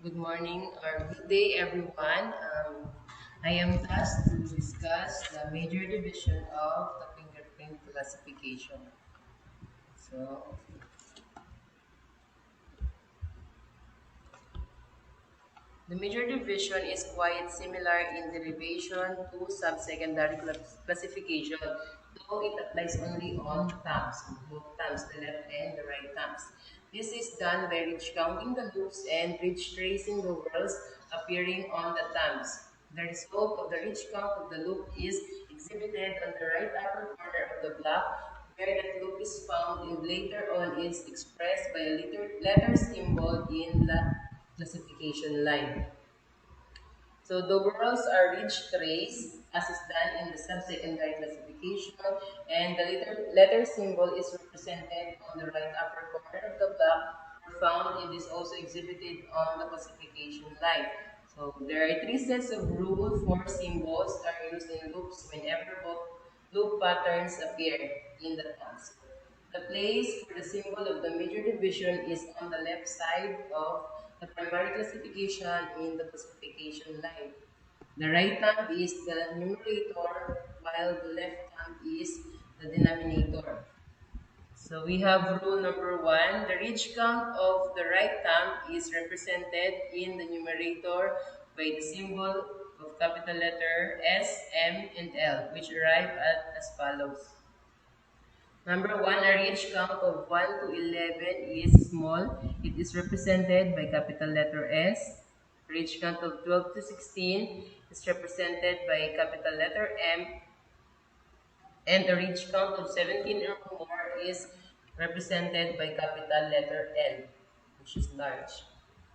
Good morning or good day, everyone. I am tasked to discuss the major division of the fingerprint classification. So, the major division is quite similar in derivation to subsecondary classification, though it applies only on thumbs, both thumbs, the left and the right thumbs. This is done by ridge counting the loops and ridge tracing the whorls appearing on the thumbs. The result of the ridge count of the loop is exhibited on the right upper corner of the block, where that loop is found and later on is expressed by a letter symbol in the classification line. So the whorls are ridge trace as is done in the subsecondary classification, and the letter symbol is represented on the right upper corner of the block or found it is also exhibited on the classification line. So there are three sets of rule for symbols are used in loops whenever both loop patterns appear in the task. The place for the symbol of the major division is on the left side of the primary classification in the classification line. The right thumb is the numerator while the left thumb is the denominator. So we have rule number one. The ridge count of the right thumb is represented in the numerator by the symbol of capital letter S, M, and L, which arrive at as follows. Number one, a ridge count of 1 to 11 is small. It is represented by capital letter S. Ridge count of 12 to 16 is represented by capital letter M. And the ridge count of 17 or more is represented by capital letter L, which is large.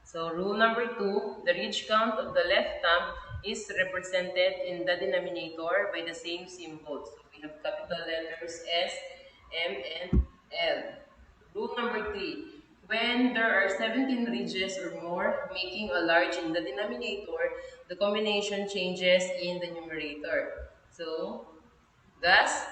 So rule number two, the ridge count of the left thumb is represented in the denominator by the same symbol. So we have capital letters S, M, and L. Rule number three, when there are 17 ridges or more making a large in the denominator, the combination changes in the numerator. So thus,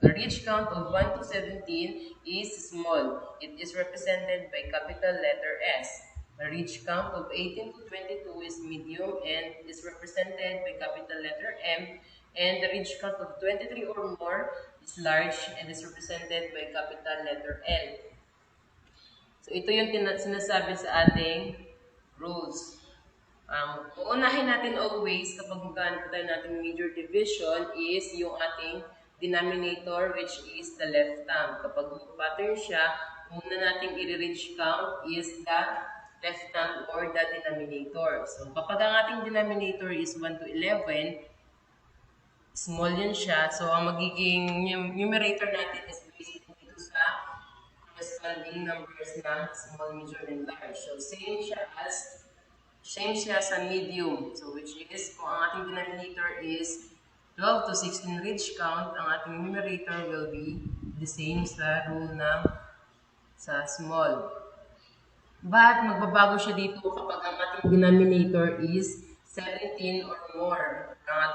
a ridge count of 1 to 17 is small. It is represented by capital letter S. A ridge count of 18 to 22 is medium and is represented by capital letter M. And the ridge count of 23 or more is large and is represented by capital letter L. So ito yung sinasabi sa ating rules. Uunahin natin always kapag magkano tayo natin major division is yung ating denominator which is the left thumb. Kapag pattern siya, una nating i-ridge count is the left thumb or the denominator. So kapag ang ating denominator is 1 to 11, small yun siya. So ang magiging numerator natin is based dito sa corresponding numbers na small, medium, and large. So same siya sa medium. So which is, kung ang ating denominator is 12 to 16 ridge count, ang ating numerator will be the same sa rule ng sa small. But magbabago siya dito kapag ang ating denominator is 17 or more. Ang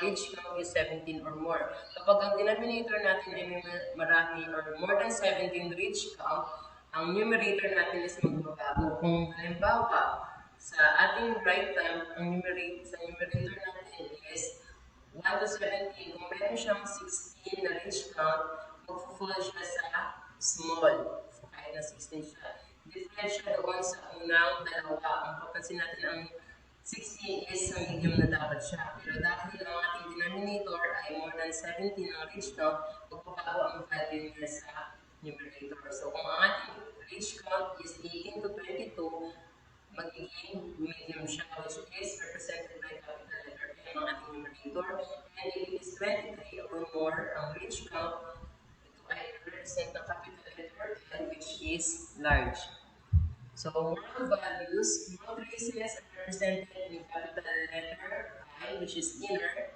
ridge count is 17 or more. Kapag ang denominator natin ay may marami or more than 17 ridge count, ang numerator natin is magbabago. Kung halimbawa, sa ating right thumb, ang numerator natin is 1 to 17. Kung meron siyang 16 na ridge count, mag-fall siya sa small. So, kahit na 16 siya. Different siya doon sa unang dalawa. Ang papansin natin ang 16 is sa medium na dapat siya. Pero dahil ang ating denominator ay more than 17 ang ridge count, magbabago ang value niya sa numerator. So kung ang ating ridge count is 18 to 22, magiging medium siya, which is represented by capital letter M ang ating numerator. And if it is 23 or more ang ridge count, ito ay represent ng capital letter L, which is large. So moral values, moral traces are represented in capital letter I, which is inner,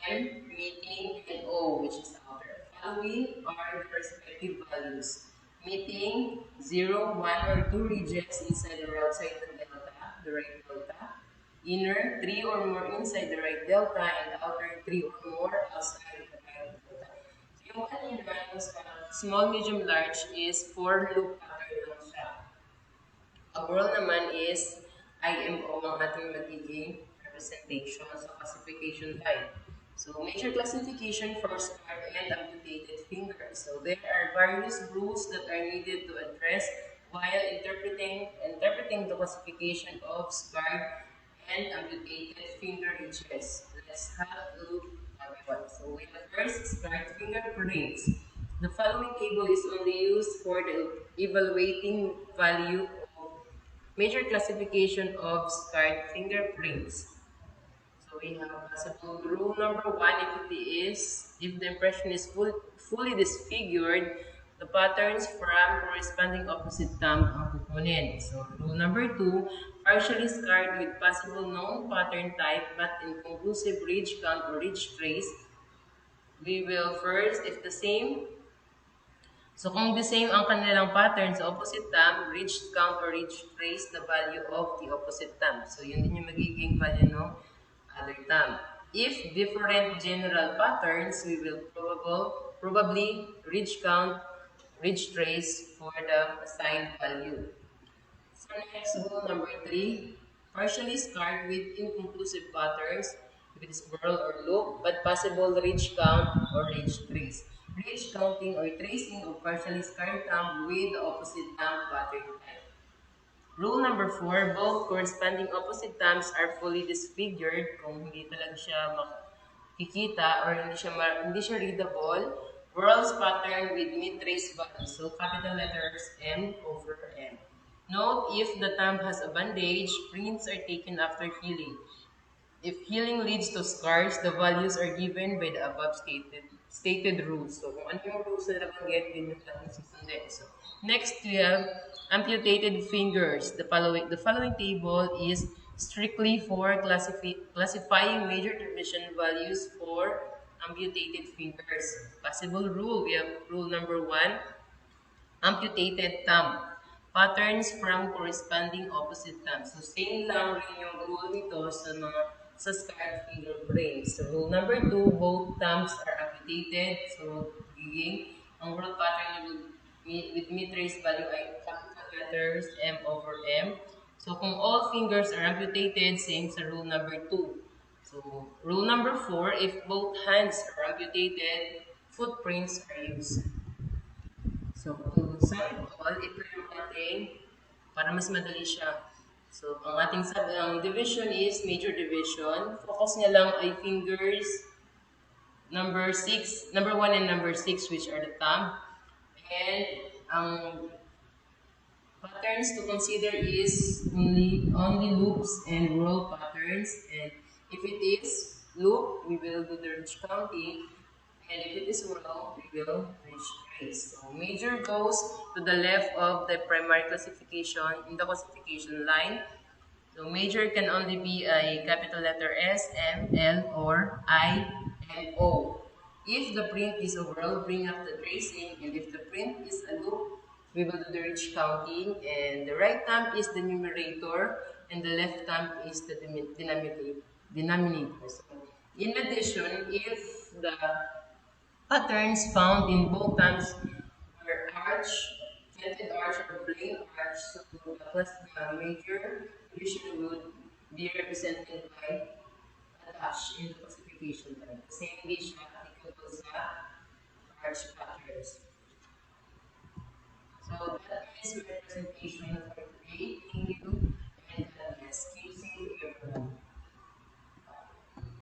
M, meeting, and O, which is outer. Following are the respective values. Meeting 0, 1, or 2 ridges inside or outside the delta, the right delta. Inner 3 or more inside the right delta, and outer 3 or more outside the right delta. So yung kanina, yung sa small, medium, large is for loop pattern lang siya. A whorl naman is IMO ang ating magiging representation sa classification type. So, major classification for scarred and amputated fingers. So, there are various rules that are needed to address while interpreting the classification of scarred and amputated finger edges. Let's have a look at one. So, we have first scarred fingerprints. The following table is only used for the evaluating value of major classification of scarred fingerprints. So we have possible rule number one, if the impression is fully disfigured, the patterns from corresponding opposite thumb ang kukunin. So rule number two, partially scarred with possible known pattern type but inconclusive ridge count or ridge trace. We will first, if the same, so kung the same ang kanilang pattern sa opposite thumb, ridge count or ridge trace the value of the opposite thumb. So yun din yung magiging value ng other thumb. If different general patterns, we will probably ridge count, ridge trace for the assigned value. So next, rule number three, partially scarred with inconclusive patterns, if it is whirl or loop, but possible ridge count or ridge trace. Ridge counting or tracing of partially scarred thumb with the opposite thumb pattern type. Rule number four, both corresponding opposite thumbs are fully disfigured kung hindi talaga siya makikita or hindi siya readable. Whirls pattern with mid-trace values. So capital letters M over M. Note, if the thumb has a bandage, prints are taken after healing. If healing leads to scars, the values are given by the above stated rules. So, kung ano yung rules na nabanggit, yun yung ating susundin. So, next, we have amputated fingers. The following table is strictly for classifying major division values for amputated fingers. Possible rule, we have rule number one, amputated thumb. Patterns from corresponding opposite thumbs. So, same lang rin yung rule nito sa scarred fingerprints. So, rule number two, both thumbs are amputated. So, ang word pattern with mid-trace value ay capital letters M over M. So, kung all fingers are amputated, same sa rule number two. So, rule number four, if both hands are amputated, footprints are used. So, to sum it all, ito yung ating, para mas madali siya. So, ang division is major division. Focus niya lang ay fingers, number 1 and number 6, which are the thumb. And, ang patterns to consider is only loops and roll patterns. And if it is loop, we will do the ridge counting. And if it is roll, we will ridge trace. So major goes to the left of the primary classification in the classification line. So major can only be a capital letter S, M, L, or I, and O. If the print is overall, bring up the tracing, and if the print is a loop, we will do the ridge counting, and the right thumb is the numerator, and the left thumb is the denominator. So, in addition, if the patterns found in both thumbs are arch, canted arch, or plain arch, so the major division would be represented by a dash in the classification type. Kasi hindi siya applicable sa arch patterns. So that is my presentation for today. Thank you.